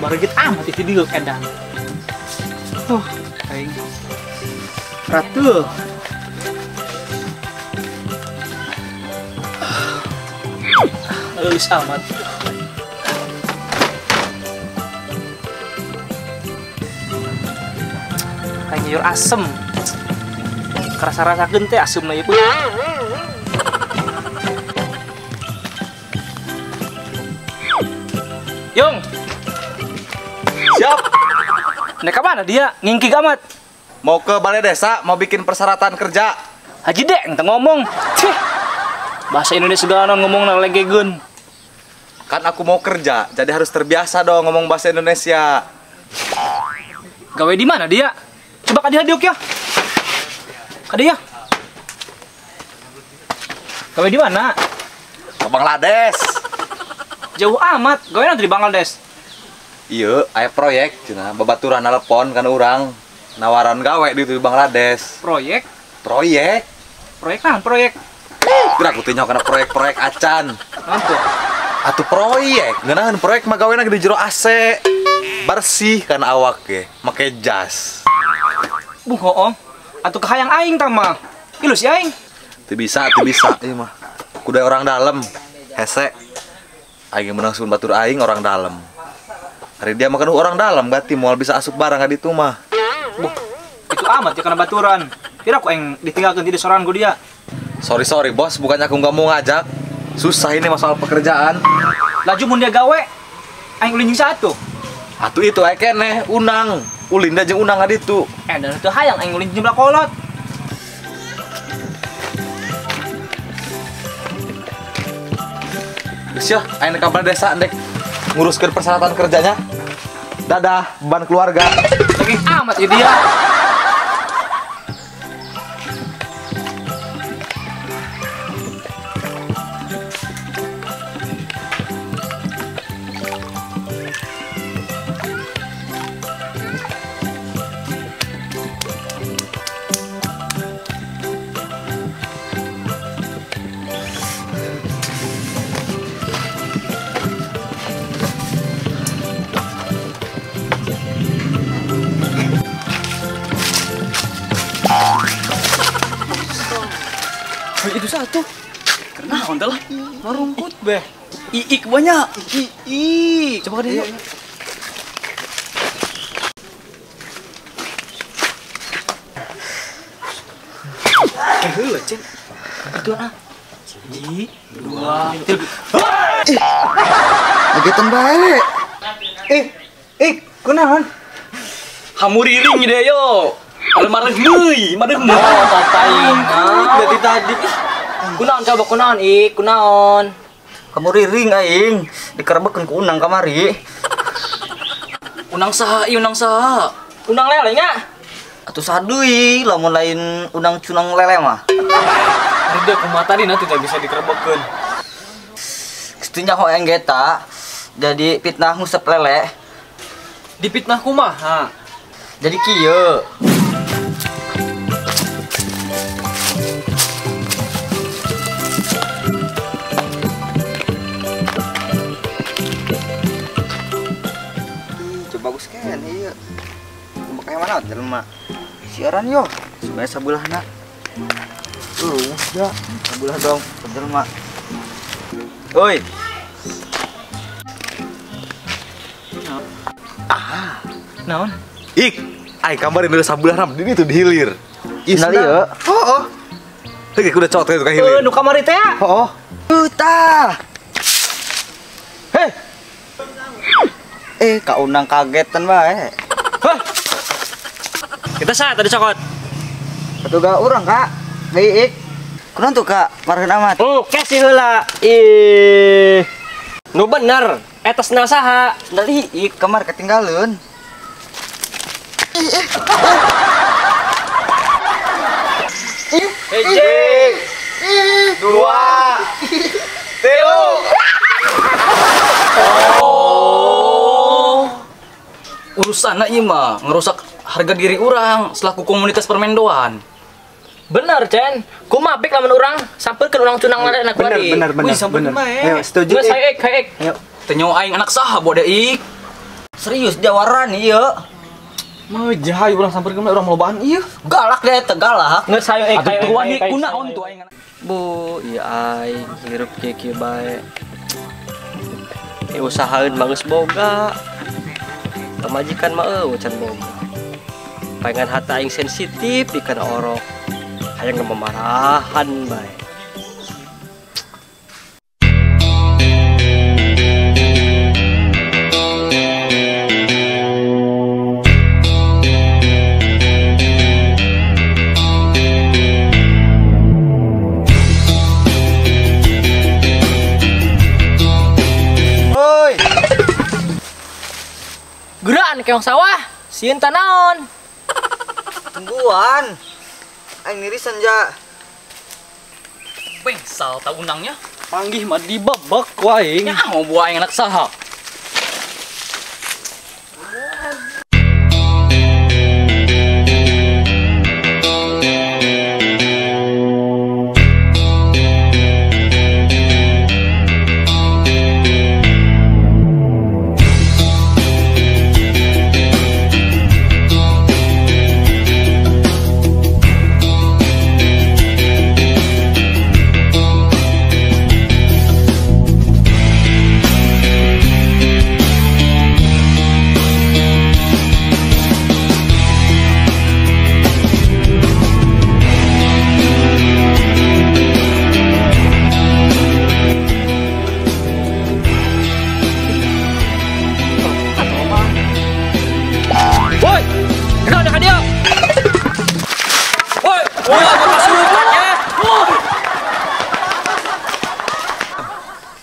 Barigit amat itu dia edan. Aing. Ratu. Lulus amat. Kayak nyur asem. Kerasa-rasa gente asem na ibu. Yung. Siap. Nek mana dia? Ngingki amat. Mau ke balai desa, mau bikin persyaratan kerja. Haji dek, entah ngomong. Cih. Bahasa Indonesia segala ngomong nang legegun. Kan aku mau kerja, jadi harus terbiasa dong ngomong bahasa Indonesia. Gawe di mana dia? Coba kadieu diuk ya. Kadieu. Gawe di mana? Ke Bangladesh. Jauh amat. Gawe nanti di Bangladesh. Iya, aya proyek cenah babaturan telepon kan urang nawaran gawe di Bangladesh. Proyek? Proyek. Proyek naon proyek? Kira aku tinjau kana proyek-proyek acan. Naon tuh? Atuh proyek, ngeunaheun proyek mah gawena di jero AC. Bersih kan awak ge, make jas. Buh hoong. Atuh kahayang aing tah mah. Ilu si aing. Teu bisa ieu mah. Kudu orang dalam. Hese. Aing menang sun batur aing orang dalam. Hari dia makan orang dalam gati moal bisa asup barang ka ditu mah. Buh. Itu amat ya kana baturan. Kira aku aing ditinggalkeun di sorangan ku dia. Sorry bos, bukannya aku nggak mau ngajak. Susah ini masalah pekerjaan. Laju mun dia gawe, aing ulin jeung satu. Atuh itu aya keneh unang. Ulin da jeung unang ka ditu. Dan teu hayang aing ulin jeung kolot. Geus ya, aing ka balai desa dek nguruskeun persyaratan kerjanya. Dadah, beban keluarga. Lagi amat ya dia. Itu satu. Karena ontel lah. Marumput beh. Iik banyak. Iik. Coba deh. Heula, Cen. Itu ah. 1, 2, 3. Begitu baik. Kunaon? Hamuriring deh yo. Mareh deui, mareh deui. Tatain. Dari tadi. Kunaon coba kunaon ik, kunaon? Kamu riring aing dikerebekeun ku unang kamari. Unang saha, unang saha? Unang lele nya. Atuh sadeui lamun lain unang cunang lele mah. Ari deuk kumaha tadi nanti teh bisa dikerebekeun. Kitu ho enggeta jadi fitnah ngusep lele. Dipitnah kumaha? Jadi kieu. Bagus kan iya. Kayak mana jelema? Siaran yo. Sebenarnya sabulahna. Ya, sabulah dong, jelema. Oi. Naon? Ik, ai kamari nu sabulah ram di ditu dihilir. Isna ieu. Heeh. Lagi kudu cot itu ka hilir. Nu kamari teh. Heeh. Tah. Ka unang kagetan bae. Hah. Kita saat tadi cokot. Petugas urang, Kak. Baik. Kunaon tuh, Kak? Marheun amat. Oke sih heula. Ih. Nu bener. Eta sendal saha? Sendal iik kamar ketinggalan. Hiji, 2, 3. Urusan ieu mah ngerusak harga diri orang selaku komunitas permendoan. Bener, Cen. Kumaha pik lamun urang sampeurkeun urang cunang lele anak bari. Bener. Wih, sampeurkeun bae. Ayo, setuju. Geus haek. Ayo. Teu nyawa aing anak saha bode ik. Serius jawaran iya. Mejah urang sampeurkeun urang lobaan ieu. Galak deh teh galak. Nggak saya Atuh tuan kayak kunaon tuh aing. Bu, iya aing hirup kieu bae. Usahaeun mah geus boga. Pamajikan mah can boga. Pengen hati aing sensitif dikeun orok. Hayang memarahan bae. Geran keong sawah, sieun tanaon. Tungguan. Aing niri senja. Pengsal tak unangnya. Panggih mah dibabak ku aing. Ya mau buah aing anak saha.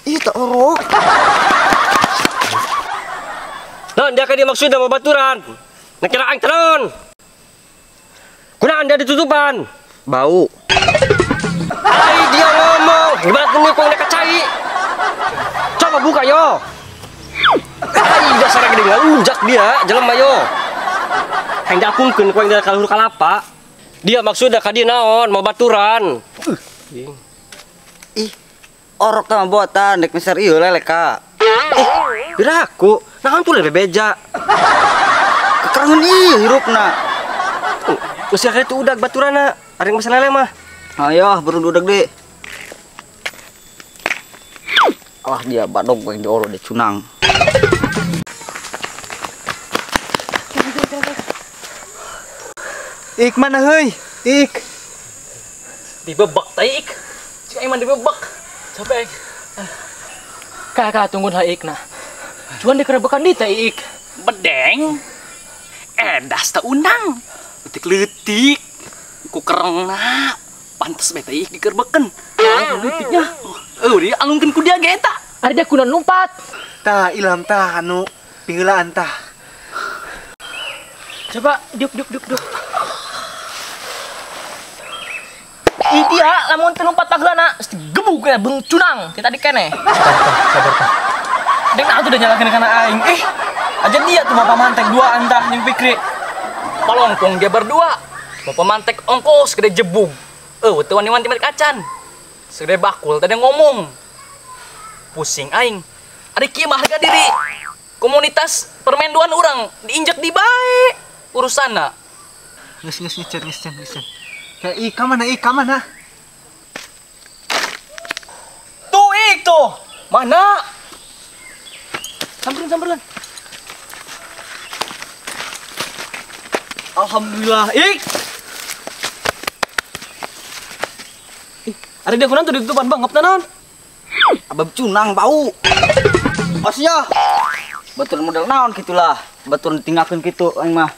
Ih tak orok. Non, dia kan dia maksudnya mau baturan. Nakira aing tenon. Kunaan dia ditutupan. Bau. Ai dia ngomong, gimana ini kok nak cai? Coba buka yo. Ai dasar gede ngalunjak dia, jelema yo. Hendak pungkeun ku yang kalur kalapa. Dia maksudnya ka dia naon, mau baturan. Ih. Orok teh mah buatan dek meser ieu lele ka. Biraku, naon tuh lebih beja. Kekerangan ieu hirupna. Usia itu udah baturana, ada yang masalah mah. Ayo berududak deh. Alah dia badog yang dioro deh cunang. Ik mana heuy? Ik. Dibebak taik. Si aing mah dibebak. Capek. Kakak tunggu lah ikna. Cuman dikerebekan di taik. Bedeng. Edas tak unang. Letik-letik. Ku kerengna. Pantes beta ik dikerbeken. Letiknya. Dia alungkeun ku dia ge eta. Ada dia kunan lompat. Tah ilham tah anu pingeulaan tah. Coba diuk. Ih dia lamun teu lompat paglana, gebuk kena beung cunang kita dikene. Sabar tah. Dek nah tuh udah nyalakeun kana aing. Aja dia tuh bapak mantek dua antah yang Fikri. Palongkong dia berdua. Bapak mantek ongkos gede jebug. Teu wani-wani mati kacan. Segede bakul tadi ngomong. Pusing aing. Ari kieu mah harga diri. Komunitas permenduan orang diinjek di bae urusanna. Geus Cen. Ya Ika mana? Tuh ik tuh. Mana? Samperin. Alhamdulillah ik. Ada dia kunang tuh ditutupan bangep naon? Abab cunang bau. Osnya. Batur model naon gitulah. Batur ditinggalkeun kitu aing mah.